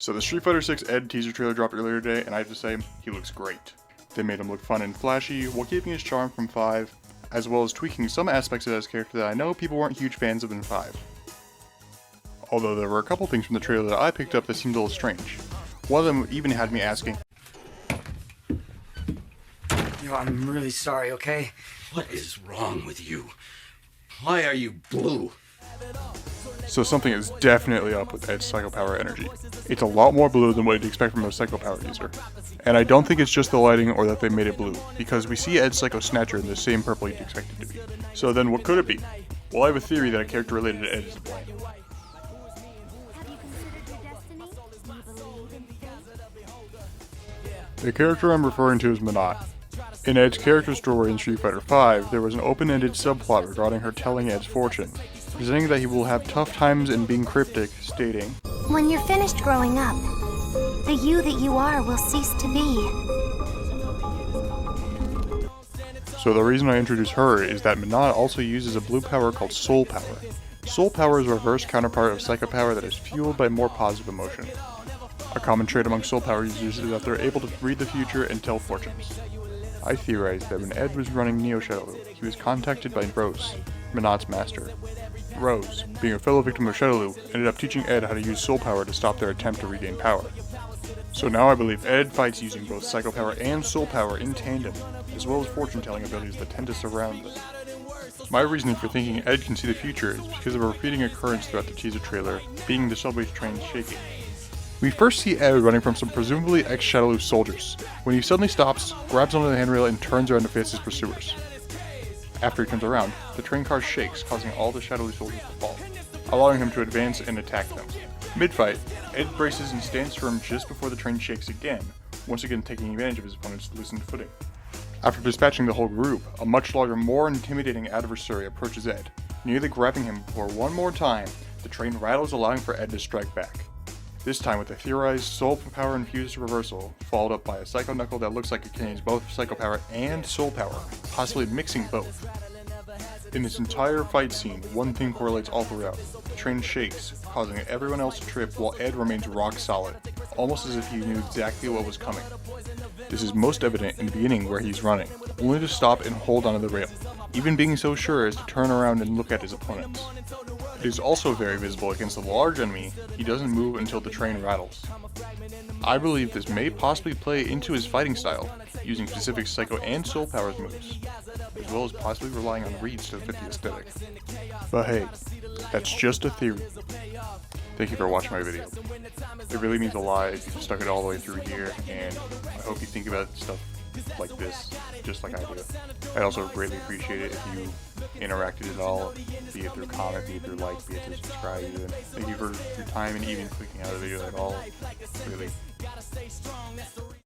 So the Street Fighter 6 Ed teaser trailer dropped earlier today, and I have to say, he looks great. They made him look fun and flashy, while keeping his charm from 5, as well as tweaking some aspects of his character that I know people weren't huge fans of in 5. Although there were a couple things from the trailer that I picked up that seemed a little strange. One of them even had me asking, Yo, I'm really sorry, okay? What is wrong with you? Why are you blue? so something is definitely up with Ed's Psycho Power energy. It's a lot more blue than what you'd expect from a Psycho Power user. And I don't think it's just the lighting or that they made it blue, because we see Ed's Psycho Snatcher in the same purple you'd expect it to be. So then what could it be? Well, I have a theory that a character related to Ed is to blame. The character I'm referring to is Menat. In Ed's character story in Street Fighter V, there was an open-ended subplot regarding her telling Ed's fortune, presenting that he will have tough times and being cryptic, stating, "When you're finished growing up, the you that you are will cease to be." So the reason I introduce her is that Menat also uses a blue power called Soul Power. Soul Power is a reverse counterpart of Psycho Power that is fueled by more positive emotion. A common trait among Soul Power users is that they're able to read the future and tell fortunes. I theorize that when Ed was running Neo Shadowloo, he was contacted by Rose, Menat's master. Rose, being a fellow victim of Shadowloo, ended up teaching Ed how to use Soul Power to stop their attempt to regain power. So now I believe Ed fights using both Psycho Power and Soul Power in tandem, as well as fortune-telling abilities that tend to surround them. My reasoning for thinking Ed can see the future is because of a repeating occurrence throughout the teaser trailer, being the subway train shaking. We first see Ed running from some presumably ex-Shadowloo soldiers, when he suddenly stops, grabs onto the handrail, and turns around to face his pursuers. After he turns around, the train car shakes, causing all the Shadowloo soldiers to fall, allowing him to advance and attack them. Mid-fight, Ed braces and stands firm just before the train shakes again, once again taking advantage of his opponent's loosened footing. After dispatching the whole group, a much larger, more intimidating adversary approaches Ed, nearly grabbing him before one more time, the train rattles, allowing for Ed to strike back. This time with a theorized Soul Power infused reversal, followed up by a Psycho Knuckle that looks like it contains both Psycho Power and Soul Power, possibly mixing both. In this entire fight scene, one thing correlates all throughout. The train shakes, causing everyone else to trip while Ed remains rock solid, almost as if he knew exactly what was coming. This is most evident in the beginning where he's running, only to stop and hold onto the rail, even being so sure as to turn around and look at his opponents. It is also very visible against a large enemy. He doesn't move until the train rattles. I believe this may possibly play into his fighting style, using specific Psycho and Soul Power moves, as well as possibly relying on reads to fit the aesthetic. But hey, that's just a theory. Thank you for watching my video. It really means a lot if you stuck it all the way through here, and I hope you think about stuff like this, just like I do. I'd also greatly appreciate it if you interacted at all, be it through comment, be it through like, be it through subscribe even. Thank you for your time and even clicking out a video at all, really.